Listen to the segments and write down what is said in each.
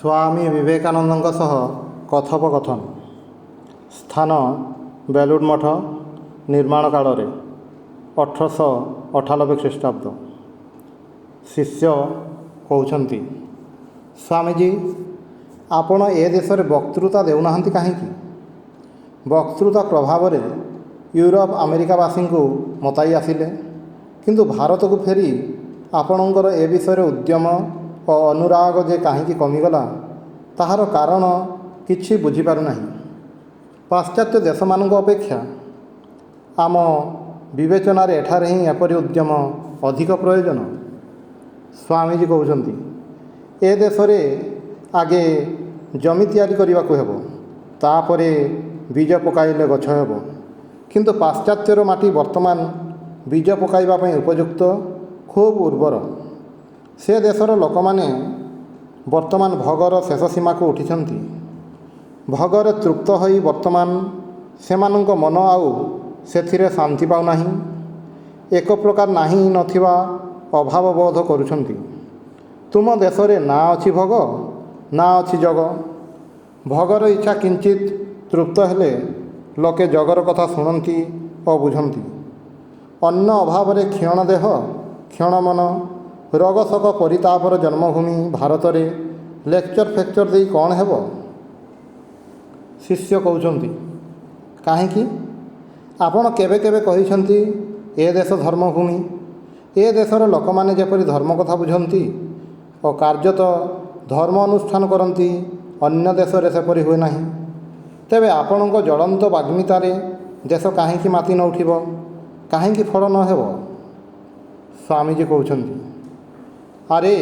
ସ୍ୱାମୀ ବିବେକାନନ୍ଦଙ୍କ ସହ କଥୋପକଥନ। ସ୍ଥାନ ବେଲୁଡ଼ ମଠ ନିର୍ମାଣ କାଳରେ 1898 ଖ୍ରୀଷ୍ଟାବ୍ଦ। ଶିଷ୍ୟ କହୁଛନ୍ତି, ସ୍ୱାମୀଜୀ, ଆପଣ ଏ ଦେଶରେ ବକ୍ତୃତା ଦେଉନାହାନ୍ତି କାହିଁକି? ବକ୍ତୃତା ପ୍ରଭାବରେ ୟୁରୋପ ଆମେରିକାବାସୀଙ୍କୁ ମତାଇ ଆସିଲେ, କିନ୍ତୁ ଭାରତକୁ ଫେରି ଆପଣଙ୍କର ଏ ବିଷୟରେ ଉଦ୍ୟମ ଓ ଅନୁରାଗ ଯେ କାହିଁକି କମିଗଲା, ତାହାର କାରଣ କିଛି ବୁଝିପାରୁନାହିଁ। ପାଶ୍ଚାତ୍ୟ ଦେଶମାନଙ୍କ ଅପେକ୍ଷା ଆମ ବିବେଚନାରେ ଏଠାରେ ହିଁ ଏପରି ଉଦ୍ୟମ ଅଧିକ ପ୍ରୟୋଜନ। ସ୍ୱାମୀଜୀ କହୁଛନ୍ତି, ଏ ଦେଶରେ ଆଗେ ଜମି ତିଆରି କରିବାକୁ ହେବ, ତାପରେ ବୀଜ ପକାଇଲେ ଗଛ ହେବ। କିନ୍ତୁ ପାଶ୍ଚାତ୍ୟର ମାଟି ବର୍ତ୍ତମାନ ବୀଜ ପକାଇବା ପାଇଁ ଉପଯୁକ୍ତ, ଖୁବ୍ ଉର୍ବର। ସେ ଦେଶର ଲୋକମାନେ ବର୍ତ୍ତମାନ ଭୋଗର ଶେଷ ସୀମାକୁ ଉଠିଛନ୍ତି। ଭୋଗରେ ତୃପ୍ତ ହୋଇ ବର୍ତ୍ତମାନ ସେମାନଙ୍କ ମନ ଆଉ ସେଥିରେ ଶାନ୍ତି ପାଉନାହିଁ। ଏକ ପ୍ରକାର ନାହିଁ ନଥିବା ଅଭାବ ବୋଧ କରୁଛନ୍ତି। ତୁମ ଦେଶରେ ନା ଅଛି ଭୋଗ, ନା ଅଛି ଯୋଗ। ଭୋଗର ଇଚ୍ଛା କିଞ୍ଚିତ୍ ତୃପ୍ତ ହେଲେ ଲୋକେ ଯୋଗର କଥା ଶୁଣନ୍ତି ଓ ବୁଝନ୍ତି। ଅନ୍ନ ଅଭାବରେ କ୍ଷୀଣ ଦେହ, କ୍ଷୀଣ ମନ, ରୋଗଶୋକ ପରିତାପର ଜନ୍ମଭୂମି ଭାରତରେ ଲେକ୍ଚର ଫେକ୍ଚର ଦେଇ କ'ଣ ହେବ? ଶିଷ୍ୟ କହୁଛନ୍ତି, କାହିଁକି? ଆପଣ କେବେ କେବେ କହିଛନ୍ତି ଏ ଦେଶ ଧର୍ମଭୂମି। ଏ ଦେଶର ଲୋକମାନେ ଯେପରି ଧର୍ମ କଥା ବୁଝନ୍ତି ଓ କାର୍ଯ୍ୟତଃ ଧର୍ମ ଅନୁଷ୍ଠାନ କରନ୍ତି, ଅନ୍ୟ ଦେଶରେ ସେପରି ହୁଏ ନାହିଁ। ତେବେ ଆପଣଙ୍କ ଜ୍ୱଳନ୍ତ ବାଗ୍ମିତାରେ ଦେଶ କାହିଁକି ମାତି ନ ଉଠିବ, କାହିଁକି ଫଳ ନ ହେବ? ସ୍ୱାମୀଜୀ କହୁଛନ୍ତି, ଆରେ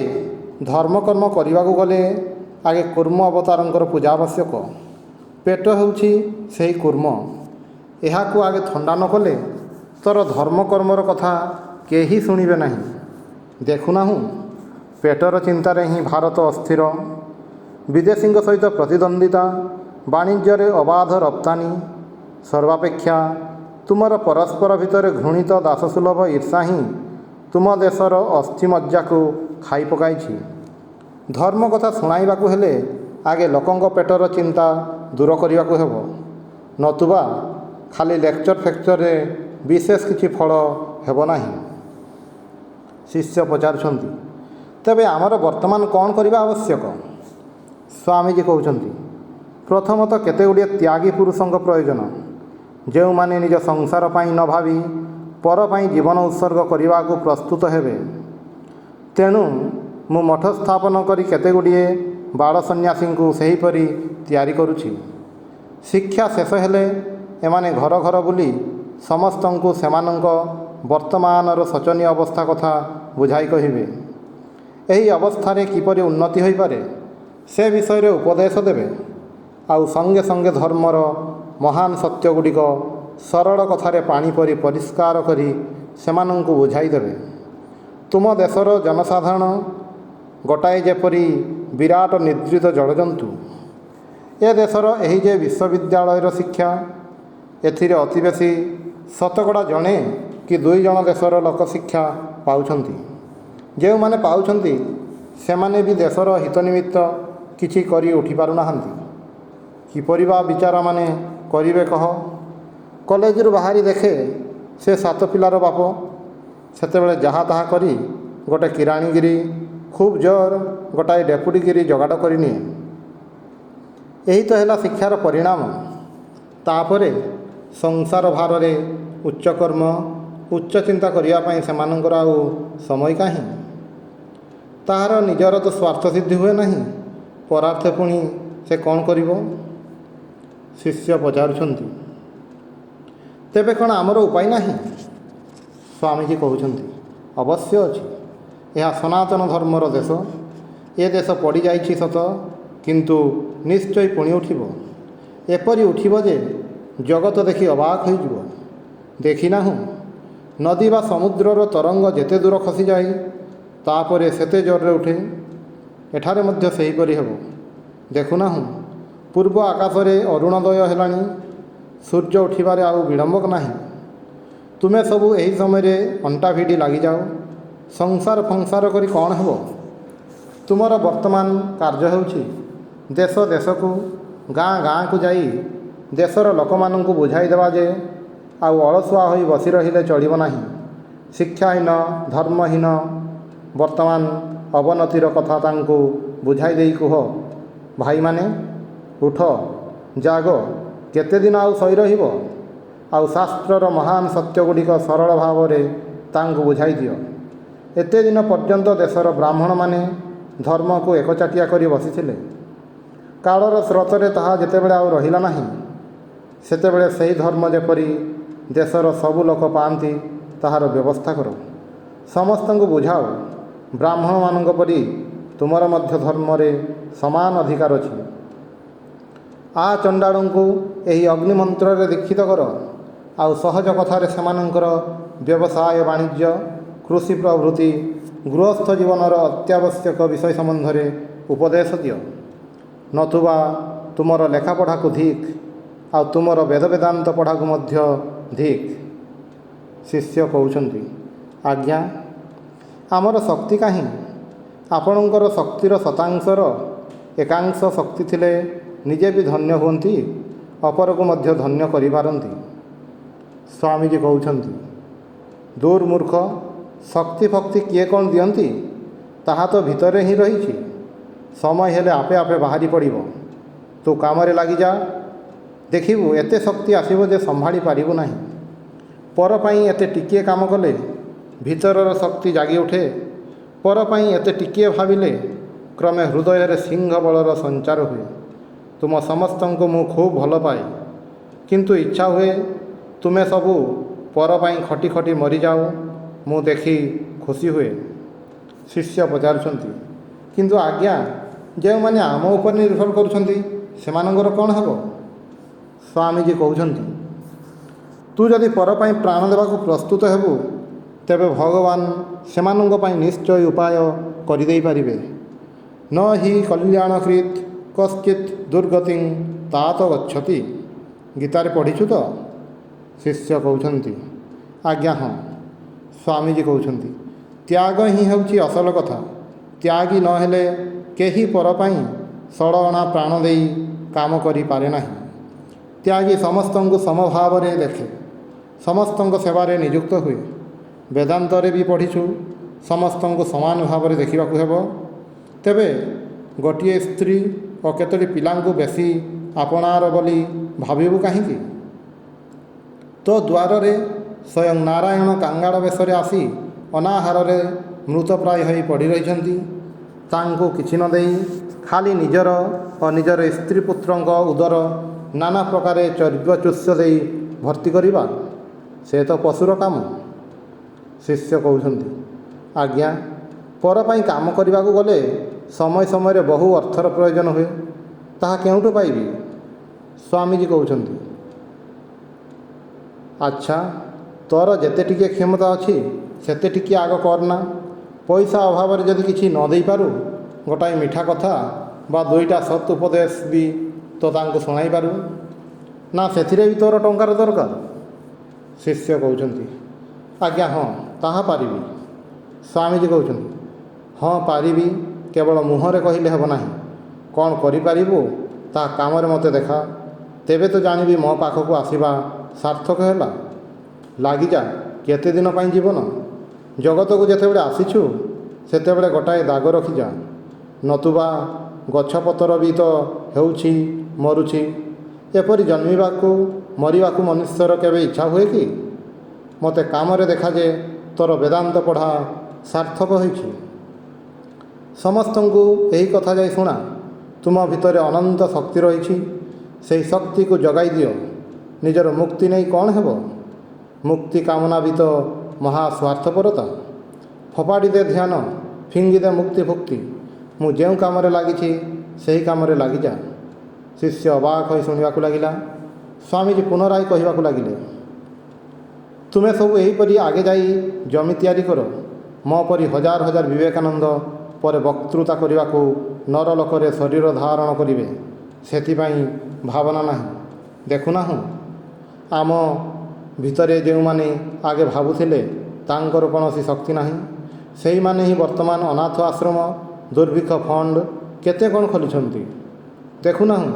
ଧର୍ମକର୍ମ କରିବାକୁ ଗଲେ ଆଗେ କୁର୍ମ ଅବତାରଙ୍କର ପୂଜା ଆବଶ୍ୟକ। ପେଟ ହେଉଛି ସେହି କୁର୍ମ। ଏହାକୁ ଆଗେ ଥଣ୍ଡା ନ କଲେ ତୋର ଧର୍ମକର୍ମର କଥା କେହି ଶୁଣିବେ ନାହିଁ। ଦେଖୁନାହୁଁ, ପେଟର ଚିନ୍ତାରେ ହିଁ ଭାରତ ଅସ୍ଥିର। ବିଦେଶୀଙ୍କ ସହିତ ପ୍ରତିଦ୍ୱନ୍ଦ୍ୱିତା, ବାଣିଜ୍ୟରେ ଅବାଧ ରପ୍ତାନି, ସର୍ବାପେକ୍ଷା ତୁମର ପରସ୍ପର ଭିତରେ ଘୃଣିତ ଦାସସୁଲଭ ଈର୍ଷା ହିଁ ତୁମ ଦେଶର ଅସ୍ଥିମଜ୍ଜାକୁ ଖାଇ ପକାଇଛି। ଧର୍ମ କଥା ଶୁଣାଇବାକୁ ହେଲେ ଆଗେ ଲୋକଙ୍କ ପେଟର ଚିନ୍ତା ଦୂର କରିବାକୁ ହେବ, ନତୁବା ଖାଲି ଲେକ୍ଚର ଫେକ୍ଚରରେ ବିଶେଷ କିଛି ଫଳ ହେବ ନାହିଁ। ଶିଷ୍ୟ ପଚାରୁଛନ୍ତି, ତେବେ ଆମର ବର୍ତ୍ତମାନ କ'ଣ କରିବା ଆବଶ୍ୟକ? ସ୍ୱାମୀଜୀ କହୁଛନ୍ତି, ପ୍ରଥମତଃ କେତେଗୁଡ଼ିଏ ତ୍ୟାଗୀ ପୁରୁଷଙ୍କ ପ୍ରୟୋଜନ, ଯେଉଁମାନେ ନିଜ ସଂସାର ପାଇଁ ନ ଭାବି ପର ପାଇଁ ଜୀବନ ଉତ୍ସର୍ଗ କରିବାକୁ ପ୍ରସ୍ତୁତ ହେବେ। ତେଣୁ ମୁଁ ମଠ ସ୍ଥାପନ କରି କେତେଗୁଡ଼ିଏ ବାଳ ସନ୍ନ୍ୟାସୀଙ୍କୁ ସେହିପରି ତିଆରି କରୁଛି। ଶିକ୍ଷା ଶେଷ ହେଲେ ଏମାନେ ଘର ଘର ବୁଲି ସମସ୍ତଙ୍କୁ ସେମାନଙ୍କ ବର୍ତ୍ତମାନର ଶୋଚନୀୟ ଅବସ୍ଥା କଥା ବୁଝାଇ କହିବେ। ଏହି ଅବସ୍ଥାରେ କିପରି ଉନ୍ନତି ହୋଇପାରେ ସେ ବିଷୟରେ ଉପଦେଶ ଦେବେ। ଆଉ ସଙ୍ଗେ ସଙ୍ଗେ ଧର୍ମର ମହାନ ସତ୍ୟଗୁଡ଼ିକ ସରଳ କଥାରେ ପାଣି ପରି ପରିଷ୍କାର କରି ସେମାନଙ୍କୁ ବୁଝାଇ ଦେବେ। ତୁମ ଦେଶର ଜନସାଧାରଣ ଗୋଟାଏ ଯେପରି ବିରାଟ ନିଦ୍ରିତ ଜଳଜନ୍ତୁ। ଏ ଦେଶର ଏହି ଯେ ବିଶ୍ୱବିଦ୍ୟାଳୟର ଶିକ୍ଷା, ଏଥିରେ ଅତି ବେଶୀ ଶତକଡ଼ା ଜଣେ କି ଦୁଇ ଜଣ ଦେଶର ଲୋକ ଶିକ୍ଷା ପାଉଛନ୍ତି। ଯେଉଁମାନେ ପାଉଛନ୍ତି ସେମାନେ ବି ଦେଶର ହିତ ନିମିତ୍ତ କିଛି କରି ଉଠିପାରୁନାହାନ୍ତି। କିପରି ବା ବିଚାରାମାନେ କରିବେ କହ? କଲେଜରୁ ବାହାରି ଦେଖେ ସେ 7 ପିଲାର ବାପ। ସେତେବେଳେ ଯାହା ତାହା କରି ଗୋଟେ କିରାଣୀଗିରି, ଖୁବ୍ ଜୋର ଗୋଟାଏ ଡେପୁଟିଗିରି ଯୋଗାଡ଼ କରିନିଏ। ଏହି ତ ହେଲା ଶିକ୍ଷାର ପରିଣାମ। ତାପରେ ସଂସାର ଭାରରେ ଉଚ୍ଚକର୍ମ, ଉଚ୍ଚ ଚିନ୍ତା କରିବା ପାଇଁ ସେମାନଙ୍କର ଆଉ ସମୟ କାହିଁ? ତାହାର ନିଜର ତ ସ୍ୱାର୍ଥ ସିଦ୍ଧି ହୁଏ ନାହିଁ, ପରାର୍ଥେ ପୁଣି ସେ କ'ଣ କରିବ? ଶିଷ୍ୟ ପଚାରୁଛନ୍ତି, ତେବେ କ'ଣ ଆମର ଉପାୟ ନାହିଁ? ସ୍ୱାମୀଜୀ କହୁଛନ୍ତି, ଅବଶ୍ୟ ଅଛି। ଏହା ସନାତନ ଧର୍ମର ଦେଶ। ଏ ଦେଶ ପଡ଼ିଯାଇଛି ସତ, କିନ୍ତୁ ନିଶ୍ଚୟ ପୁଣି ଉଠିବ। ଏପରି ଉଠିବ ଯେ ଜଗତ ଦେଖି ଅବାକ୍ ହୋଇଯିବ। ଦେଖିନାହୁଁ, ନଦୀ ବା ସମୁଦ୍ରର ତରଙ୍ଗ ଯେତେ ଦୂର ଖସିଯାଏ ତାପରେ ସେତେ ଜୋରରେ ଉଠେ। ଏଠାରେ ମଧ୍ୟ ସେହିପରି ହେବ। ଦେଖୁନାହୁଁ, ପୂର୍ବ ଆକାଶରେ ଅରୁଣୋଦୟ ହେଲାଣି। ସୂର୍ଯ୍ୟ ଉଠିବାରେ ଆଉ ବିଳମ୍ବ ନାହିଁ। ତୁମେ ସବୁ ଏହି ସମୟରେ ଅଣ୍ଟା ଭିଡ଼ି ଲାଗିଯାଅ। ସଂସାର ଫଂସାର କରି କ'ଣ ହେବ? ତୁମର ବର୍ତ୍ତମାନ କାର୍ଯ୍ୟ ହେଉଛି ଦେଶ ଦେଶକୁ ଗାଁ ଗାଁକୁ ଯାଇ ଦେଶର ଲୋକମାନଙ୍କୁ ବୁଝାଇ ଦେବା ଯେ ଆଉ ଅଳସୁଆ ହୋଇ ବସି ରହିଲେ ଚଳିବ ନାହିଁ। ଶିକ୍ଷାହୀନ ଧର୍ମହୀନ ବର୍ତ୍ତମାନ ଅବନତିର କଥା ତାଙ୍କୁ ବୁଝାଇ ଦେଇ କୁହ, ଭାଇମାନେ ଉଠ, ଜାଗ, କେତେଦିନ ଆଉ ଶୋଇ ରହିବ? ଆଉ ଶାସ୍ତ୍ରର ମହାନ ସତ୍ୟଗୁଡ଼ିକ ସରଳ ଭାବରେ ତାଙ୍କୁ ବୁଝାଇ ଦିଅ। ଏତେ ଦିନ ପର୍ଯ୍ୟନ୍ତ ଦେଶର ବ୍ରାହ୍ମଣମାନେ ଧର୍ମକୁ ଏକଚାଟିଆ କରି ବସିଥିଲେ। କାଳର ସ୍ରୋତରେ ତାହା ଯେତେବେଳେ ଆଉ ରହିଲା ନାହିଁ, ସେତେବେଳେ ସେହି ଧର୍ମ ଯେପରି ଦେଶର ସବୁ ଲୋକ ପାଆନ୍ତି ତାହାର ବ୍ୟବସ୍ଥା କର। ସମସ୍ତଙ୍କୁ ବୁଝାଅ, ବ୍ରାହ୍ମଣମାନଙ୍କ ପରି ତୁମର ମଧ୍ୟ ଧର୍ମରେ ସମାନ ଅଧିକାର ଅଛି। ଚଣ୍ଡାଳଙ୍କୁ ଏହି ଅଗ୍ନିମନ୍ତ୍ରରେ ଦୀକ୍ଷିତ କର। ଆଉ ସହଜ କଥାରେ ସେମାନଙ୍କର ବ୍ୟବସାୟ ବାଣିଜ୍ୟ, କୃଷି ପ୍ରଭୃତି ଗୃହସ୍ଥ ଜୀବନର ଅତ୍ୟାବଶ୍ୟକ ବିଷୟ ସମ୍ବନ୍ଧରେ ଉପଦେଶ ଦିଅ। ନତୁବା ତୁମର ଲେଖାପଢ଼ାକୁ ଧିକ୍, ଆଉ ତୁମର ବେଦ ବେଦାନ୍ତ ପଢ଼ାକୁ ମଧ୍ୟ ଧିକ୍। ଶିଷ୍ୟ କହୁଛନ୍ତି, ଆଜ୍ଞା, ଆମର ଶକ୍ତି କାହିଁ? ଆପଣଙ୍କର ଶକ୍ତିର ଶତାଂଶର ଏକାଂଶ ଶକ୍ତି ଥିଲେ ନିଜେ ବି ଧନ୍ୟ ହୁଅନ୍ତି, ଅପରକୁ ମଧ୍ୟ ଧନ୍ୟ କରିପାରନ୍ତି। ସ୍ୱାମୀଜୀ କହୁଛନ୍ତି, ଦୁର୍ମୂର୍ଖ, ଶକ୍ତି ଫକ୍ତି କିଏ କ'ଣ ଦିଅନ୍ତି? ତାହା ତ ଭିତରେ ହିଁ ରହିଛି। ସମୟ ହେଲେ ଆପେ ଆପେ ବାହାରି ପଡ଼ିବ। ତୁ କାମରେ ଲାଗିଯା, ଦେଖିବୁ ଏତେ ଶକ୍ତି ଆସିବ ଯେ ସମ୍ଭାଳି ପାରିବୁ ନାହିଁ। ପର ପାଇଁ ଏତେ ଟିକିଏ କାମ କଲେ ଭିତରର ଶକ୍ତି ଜାଗି ଉଠେ। ପର ପାଇଁ ଏତେ ଟିକିଏ ଭାବିଲେ କ୍ରମେ ହୃଦୟରେ ସିଂହ ବଳର ସଞ୍ଚାର ହୁଏ। ତୁମ ସମସ୍ତଙ୍କୁ ମୁଁ ଖୁବ୍ ଭଲ ପାଏ, କିନ୍ତୁ ଇଚ୍ଛା ହୁଏ ତୁମେ ସବୁ ପର ପାଇଁ ଖଟି ଖଟି ମରିଯାଅ, ମୁଁ ଦେଖି ଖୁସି ହୁଏ। ଶିଷ୍ୟ ପଚାରୁଛନ୍ତି, କିନ୍ତୁ ଆଜ୍ଞା, ଯେଉଁମାନେ ଆମ ଉପରେ ନିର୍ଭର କରୁଛନ୍ତି ସେମାନଙ୍କର କ'ଣ ହେବ? ସ୍ୱାମୀଜୀ କହୁଛନ୍ତି, ତୁ ଯଦି ପର ପାଇଁ ପ୍ରାଣ ଦେବାକୁ ପ୍ରସ୍ତୁତ ହେବୁ, ତେବେ ଭଗବାନ ସେମାନଙ୍କ ପାଇଁ ନିଶ୍ଚୟ ଉପାୟ କରିଦେଇପାରିବେ। ନ ହି କଲ୍ୟାଣକୃତ୍ କଶ୍ଚିତ୍ ଦୁର୍ଗତିଂ ତାତ ଗଚ୍ଛତି। ଗୀତାରେ ପଢ଼ିଛୁ ତ? ଶିଷ୍ୟ କହୁଛନ୍ତି, ଆଜ୍ଞା ହଁ। ସ୍ୱାମୀଜୀ କହୁଛନ୍ତି, ତ୍ୟାଗ ହିଁ ହେଉଛି ଅସଲ କଥା। ତ୍ୟାଗୀ ନ ହେଲେ କେହି ପର ପାଇଁ ଷଡ଼ଅଣା ପ୍ରାଣ ଦେଇ କାମ କରିପାରେ ନାହିଁ। ତ୍ୟାଗୀ ସମସ୍ତଙ୍କୁ ସମଭାବରେ ଦେଖେ, ସମସ୍ତଙ୍କ ସେବାରେ ନିଯୁକ୍ତ ହୁଏ। ବେଦାନ୍ତରେ ବି ପଢ଼ିଛୁ, ସମସ୍ତଙ୍କୁ ସମାନ ଭାବରେ ଦେଖିବାକୁ ହେବ। ତେବେ ଗୋଟିଏ ସ୍ତ୍ରୀ ଓ କେତୋଟି ପିଲାଙ୍କୁ ବେଶୀ ଆପଣାର ବୋଲି ଭାବିବୁ କାହିଁକି? ତୋ ଦ୍ୱାରରେ ସ୍ୱୟଂ ନାରାୟଣ କାଙ୍ଗାଳ ବେଶରେ ଆସି ଅନାହାରରେ ମୃତପ୍ରାୟ ହୋଇ ପଡ଼ି ରହିଛନ୍ତି। ତାଙ୍କୁ କିଛି ନ ଦେଇ ଖାଲି ନିଜର ଓ ନିଜର ସ୍ତ୍ରୀ ପୁତ୍ରଙ୍କ ଉଦର ନାନା ପ୍ରକାରେ ଚର୍ବ୍ୟଚୂଷ ଦେଇ ଭର୍ତ୍ତି କରିବା, ସେ ତ ପଶୁର କାମ। ଶିଷ୍ୟ କହୁଛନ୍ତି, ଆଜ୍ଞା, ପର ପାଇଁ କାମ କରିବାକୁ ଗଲେ ସମୟ ସମୟରେ ବହୁ ଅର୍ଥର ପ୍ରୟୋଜନ ହୁଏ। ତାହା କେଉଁଠୁ ପାଇବି? ସ୍ୱାମୀଜୀ କହୁଛନ୍ତି, ଆଚ୍ଛା, ତୋର ଯେତେ ଟିକିଏ କ୍ଷମତା ଅଛି ସେତେ ଟିକିଏ ଆଗ କରନା। ପଇସା ଅଭାବରେ ଯଦି କିଛି ନ ଦେଇପାରୁ, ଗୋଟାଏ ମିଠା କଥା ବା ଦୁଇଟା ସତ୍ ଉପଦେଶ ବି ତ ତାଙ୍କୁ ଶୁଣାଇପାରୁ ନା, ସେଥିରେ ବି ତୋର ଟଙ୍କାର ଦରକାର? ଶିଷ୍ୟ କହୁଛନ୍ତି, ଆଜ୍ଞା ହଁ, ତାହା ପାରିବି। ସ୍ୱାମୀଜୀ କହୁଛନ୍ତି, ହଁ ପାରିବି, କେବଳ ମୁହଁରେ କହିଲେ ହେବ ନାହିଁ। କ'ଣ କରିପାରିବୁ ତାହା କାମରେ ମୋତେ ଦେଖା, ତେବେ ତ ଜାଣିବି ମୋ ପାଖକୁ ଆସିବା ସାର୍ଥକ ହେଲା। ଲାଗିଯା, କେତେ ଦିନ ପାଇଁ ଜୀବନ? ଜଗତକୁ ଯେତେବେଳେ ଆସିଛୁ ସେତେବେଳେ ଗୋଟାଏ ଦାଗ ରଖିଯା, ନତୁବା ଗଛପତ୍ର ବି ତ ହେଉଛି, ମରୁଛି। ଏପରି ଜନ୍ମିବାକୁ ମରିବାକୁ ମନୁଷ୍ୟର କେବେ ଇଚ୍ଛା ହୁଏ କି? ମୋତେ କାମରେ ଦେଖା ଯେ ତୋର ବେଦାନ୍ତ ପଢ଼ା ସାର୍ଥକ ହୋଇଛି। ସମସ୍ତଙ୍କୁ ଏହି କଥା ଯାଇ ଶୁଣା, ତୁମ ଭିତରେ ଅନନ୍ତ ଶକ୍ତି ରହିଛି। ସେହି ଶକ୍ତିକୁ ଜଗାଇ ଦିଅ। ନିଜର ମୁକ୍ତି ନେଇ କ'ଣ ହେବ? ମୁକ୍ତି କାମନା ବି ତ ମହା ସ୍ୱାର୍ଥପରତା। ଫୋପାଡ଼ି ଦେ ଧ୍ୟାନ, ଫିଙ୍ଗିଦେ ମୁକ୍ତି ଫୁକ୍ତି। ମୁଁ ଯେଉଁ କାମରେ ଲାଗିଛି ସେହି କାମରେ ଲାଗିଯା। ଶିଷ୍ୟ ଅବାକ୍ ହୋଇ ଶୁଣିବାକୁ ଲାଗିଲା। ସ୍ୱାମୀଜୀ ପୁନରାୟ କହିବାକୁ ଲାଗିଲେ, ତୁମେ ସବୁ ଏହିପରି ଆଗେ ଯାଇ ଜମି ତିଆରି କର। ମୋ ପରି ହଜାର ହଜାର ବିବେକାନନ୍ଦ ପରେ ବକ୍ତୃତା କରିବାକୁ ନରଲୋକରେ ଶରୀର ଧାରଣ କରିବେ, ସେଥିପାଇଁ ଭାବନା ନାହିଁ। ଦେଖୁନାହୁଁ, ଆମ ଭିତରେ ଯେଉଁମାନେ ଆଗେ ଭାବୁଥିଲେ ତାଙ୍କର କୌଣସି ଶକ୍ତି ନାହିଁ, ସେହିମାନେ ହିଁ ବର୍ତ୍ତମାନ ଅନାଥ ଆଶ୍ରମ, ଦୁର୍ଭିକ୍ଷ ଫଣ୍ଡ କେତେ କ'ଣ ଖୋଲିଛନ୍ତି। ଦେଖୁନାହୁଁ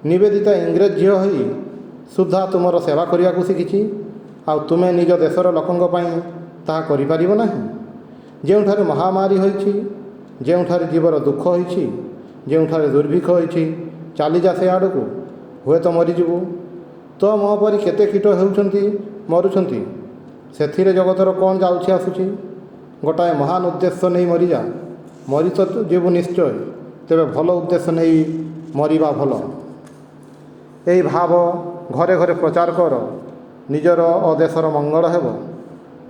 ନିବେଦିତା ଇଂରେଜ ଝିଅ ହୋଇ ସୁଦ୍ଧା ତୁମର ସେବା କରିବାକୁ ଶିଖିଛି, ଆଉ ତୁମେ ନିଜ ଦେଶର ଲୋକଙ୍କ ପାଇଁ ତାହା କରିପାରିବ ନାହିଁ? ଯେଉଁଠାରେ ମହାମାରୀ ହୋଇଛି, ଯେଉଁଠାରେ ଜୀବର ଦୁଃଖ ହୋଇଛି, ଯେଉଁଠାରେ ଦୁର୍ଭିକ୍ଷ ହୋଇଛି, ଚାଲିଯା ସେ ଆଡ଼କୁ, ହୁଏତ ମରିଯିବୁ। ତ ମୋ ପରି କେତେ କୀଟ ହେଉଛନ୍ତି, ମରୁଛନ୍ତି, ସେଥିରେ ଜଗତର କ'ଣ ଯାଉଛି ଆସୁଛି? ଗୋଟାଏ ମହାନ ଉଦ୍ଦେଶ୍ୟ ନେଇ ମରିଯା। ମରି ତ ଯିବୁ ନିଶ୍ଚୟ, ତେବେ ଭଲ ଉଦ୍ଦେଶ୍ୟ ନେଇ ମରିବା ଭଲ। ଏହି ଭାବ ଘରେ ଘରେ ପ୍ରଚାର କର, ନିଜର ଓ ଦେଶର ମଙ୍ଗଳ ହେବ।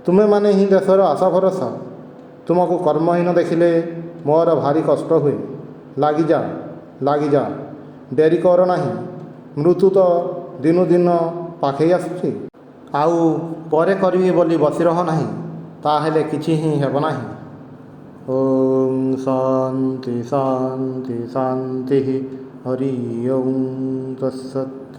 ତୁମେମାନେ ହିଁ ଦେଶର ଆଶା ଭରସା। ତୁମକୁ କର୍ମହୀନ ଦେଖିଲେ ମୋର ଭାରି କଷ୍ଟ ହୁଏ। ଲାଗିଯା, ଲାଗିଯା, ଡେରି କର ନାହିଁ। ମୃତ୍ୟୁ ତ ଦିନୁ ଦିନ ପାଖେଇ ଆସୁଛି। ଆଉ ପରେ କରିବି ବୋଲି ବସି ରହ ନାହିଁ, ତାହେଲେ କିଛି ହିଁ ହେବ ନାହିଁ। ଓମ୍ ଶାନ୍ତି ଶାନ୍ତି ଶାନ୍ତି। ହରି ଓମ୍ ତତ୍ସତ୍।